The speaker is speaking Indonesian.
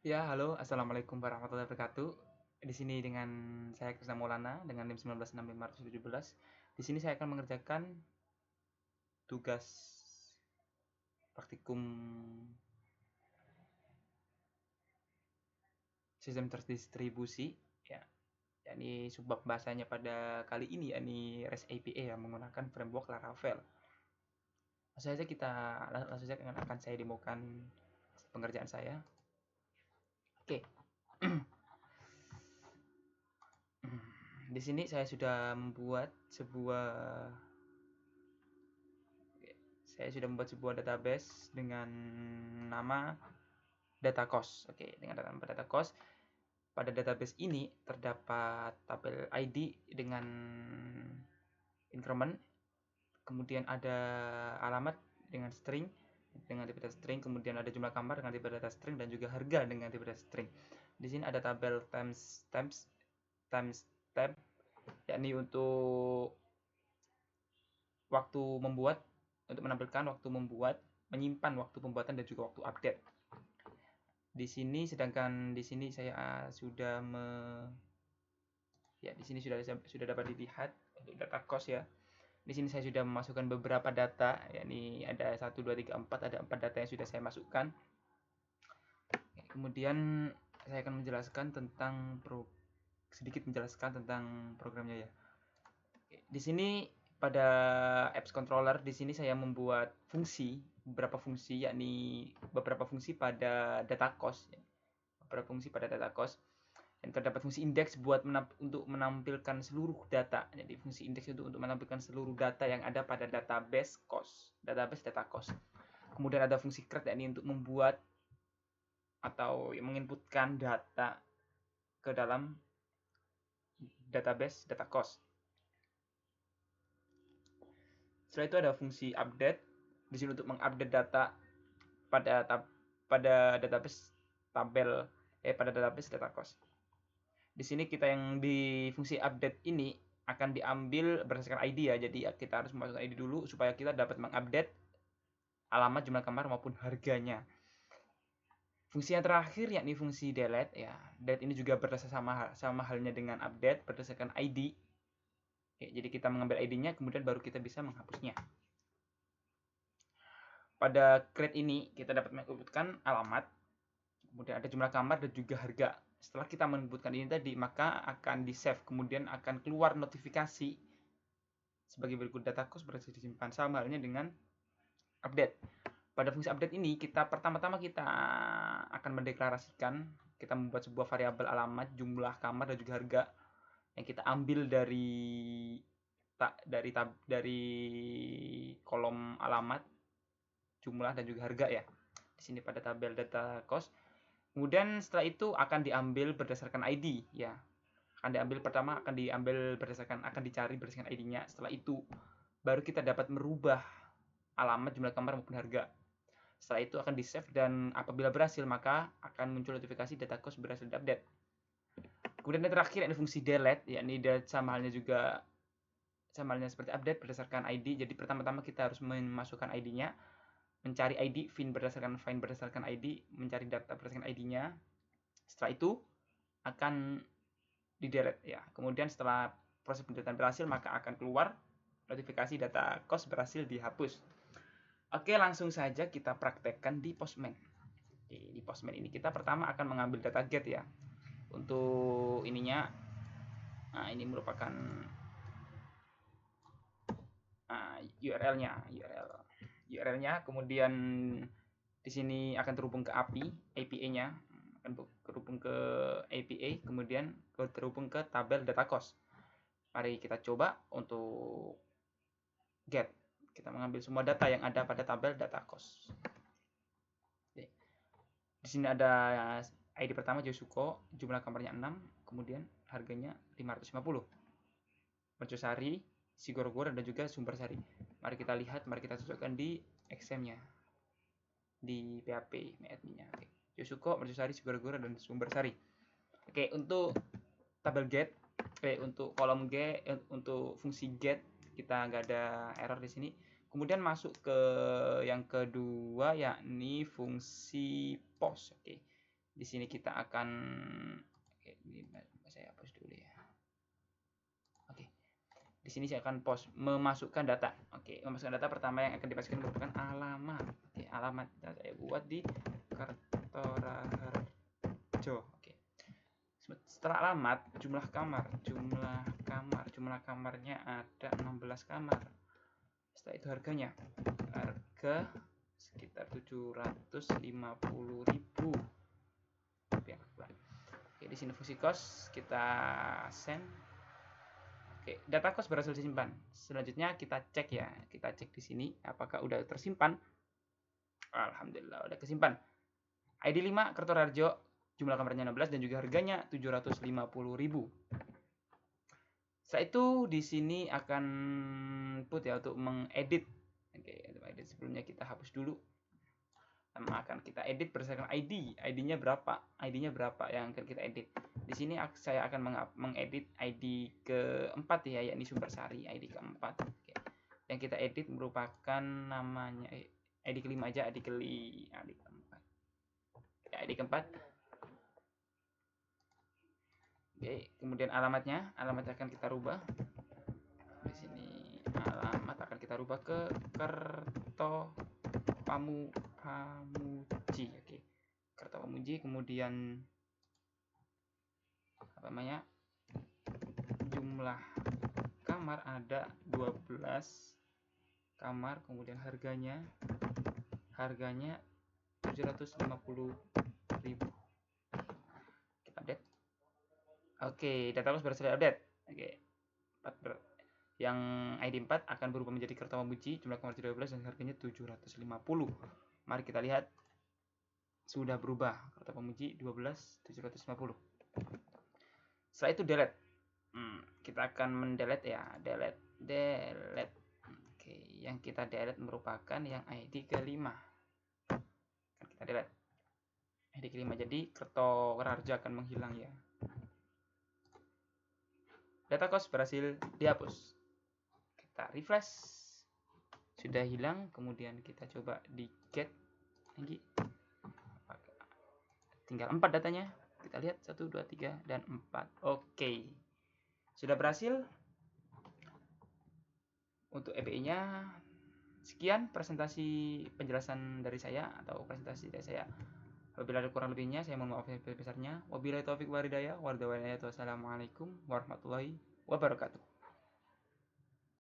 Ya, halo, assalamualaikum warahmatullahi wabarakatuh. Di sini dengan saya Krisna Maulana dengan NIM 1965517. Di sini saya akan mengerjakan tugas praktikum sistem terdistribusi, ya, yakni subbab bahasanya pada kali ini yakni REST API yang menggunakan framework Laravel. Langsung saja akan saya demokan pengerjaan saya. Oke. Di sini saya sudah membuat sebuah database dengan nama DataCost. Oke, dengan nama DataCost. Pada database ini terdapat tabel ID dengan increment, kemudian ada alamat dengan tipe data string, kemudian ada jumlah kamar dengan tipe data string dan juga harga dengan tipe data string. Di sini ada tabel timestamp, yakni untuk waktu membuat, untuk menampilkan waktu membuat, menyimpan waktu pembuatan dan juga waktu update. Di sini saya sudah di sini sudah dapat dilihat untuk data cost ya. Di sini saya sudah memasukkan beberapa data, yakni ada 1 2 3 4, ada 4 data yang sudah saya masukkan. Kemudian saya akan sedikit menjelaskan tentang programnya ya. Di sini pada apps controller di sini saya membuat beberapa fungsi pada data cost ya. Beberapa fungsi pada data cost. Dan terdapat fungsi index untuk menampilkan seluruh data. Jadi fungsi index itu untuk menampilkan seluruh data yang ada pada database data cost. Kemudian ada fungsi create yakni untuk membuat atau menginputkan data ke dalam database data cost. Setelah itu ada fungsi update di sini untuk mengupdate data pada database data cost. Di sini di fungsi update ini akan diambil berdasarkan ID ya. Jadi kita harus memasukkan ID dulu supaya kita dapat mengupdate alamat, jumlah kamar maupun harganya. Fungsi yang terakhir yakni fungsi delete ya. Delete ini juga sama halnya dengan update berdasarkan ID. Oke, jadi kita mengambil ID-nya kemudian baru kita bisa menghapusnya. Pada create ini kita dapat menginputkan alamat, kemudian ada jumlah kamar dan juga harga. Setelah kita menginputkan ini tadi, maka akan di-save, kemudian akan keluar notifikasi sebagai berikut data cost berhasil disimpan, sama halnya dengan update. Pada fungsi update ini pertama-tama kita akan mendeklarasikan, kita membuat sebuah variabel alamat, jumlah kamar dan juga harga yang kita ambil dari kolom alamat, jumlah dan juga harga ya. Di sini pada tabel data cost. Kemudian setelah itu akan diambil berdasarkan ID ya. Akan dicari berdasarkan ID-nya. Setelah itu baru kita dapat merubah alamat, jumlah kamar maupun harga. Setelah itu akan di-save dan apabila berhasil maka akan muncul notifikasi data cost berhasil diupdate. Kemudian yang terakhir ini fungsi delete, yakni sama halnya seperti update berdasarkan ID. Jadi pertama-tama kita harus memasukkan ID-nya, mencari ID, find berdasarkan ID, mencari data berdasarkan ID-nya. Setelah itu akan di-delete ya. Kemudian setelah proses pendeletan berhasil maka akan keluar notifikasi data cost berhasil dihapus. Oke, langsung saja kita praktekkan di Postman. Di Postman ini kita pertama akan mengambil data get ya. Untuk ininya, ini merupakan URL-nya. Kemudian di sini akan terhubung ke API-nya, akan terhubung ke API, kemudian terhubung ke tabel data cost. Mari kita coba untuk get. Kita mengambil semua data yang ada pada tabel data cost. Oke. Di sini ada ID pertama Josuko, jumlah kamarnya 6, kemudian harganya 550. Mercosari, Sigorogor dan juga Sumbersari. Mari kita lihat, mari kita cocokkan di XM-nya. Di PHP admin-nya. Oke. Josuko, Mercosari, Sigorogor dan Sumbersari. Oke, untuk tabel get, untuk kolom untuk fungsi get kita nggak ada error di sini. Kemudian masuk ke yang kedua yakni fungsi post. Oke. Di sini kita akan ini saya hapus dulu ya. Oke. Di sini saya akan memasukkan data. Oke, memasukkan data pertama yang akan dipastikan merupakan alamat. Oke, alamat saya buat di Kertoraharjo. Oke. Setelah alamat, jumlah kamarnya ada 16 kamar. Setelah itu harganya. Harga sekitar 750.000. Oke, di sini fungsi cost kita send. Oke, data cost berhasil disimpan. Selanjutnya kita cek ya. Kita cek di sini apakah udah tersimpan. Alhamdulillah udah kesimpan. ID 5 Kertoraharjo, jumlah kamarnya 16 dan juga harganya 750.000. Setelah itu di sini akan put ya untuk mengedit. Oke, untuk edit sebelumnya kita hapus dulu. Akan kita edit berdasarkan ID. ID-nya berapa? ID-nya berapa yang akan kita edit? Di sini saya akan mengedit ID keempat ya, yakni Sumbersari ID keempat. Oke. Yang kita edit merupakan namanya ID kelima aja, ID keempat. Ya, ID keempat. Oke, kemudian alamatnya akan kita rubah. Di sini alamat akan kita rubah ke Kertopamuji. Oke. Kertopamuji, kemudian apa namanya? Jumlah kamar ada 12 kamar, kemudian harganya 750.000. Kita update. Oke, data loss berhasil update. Oke. Yang ID 4 akan berubah menjadi Kertopamuji, jumlah kamar 12 dan harganya 750. Mari kita lihat. Sudah berubah. Kertopamuji 12 750. Setelah itu delete. Kita akan mendelete ya, delete. Oke, yang kita delete merupakan yang ID kelima. Kita delete ID kelima, jadi Kertoraharjo akan menghilang ya. Data cost berhasil dihapus. Kita refresh, sudah hilang. Kemudian kita coba di get lagi, tinggal 4 datanya. Kita lihat 1, 2, 3 dan 4. Oke, sudah berhasil. Untuk EPI nya sekian presentasi penjelasan dari saya atau presentasi dari saya. Apabila ada kurang lebihnya saya mohon maaf yang besarnya. Wabillahi taufik walhidayah. Wassalamualaikum warahmatullahi wabarakatuh.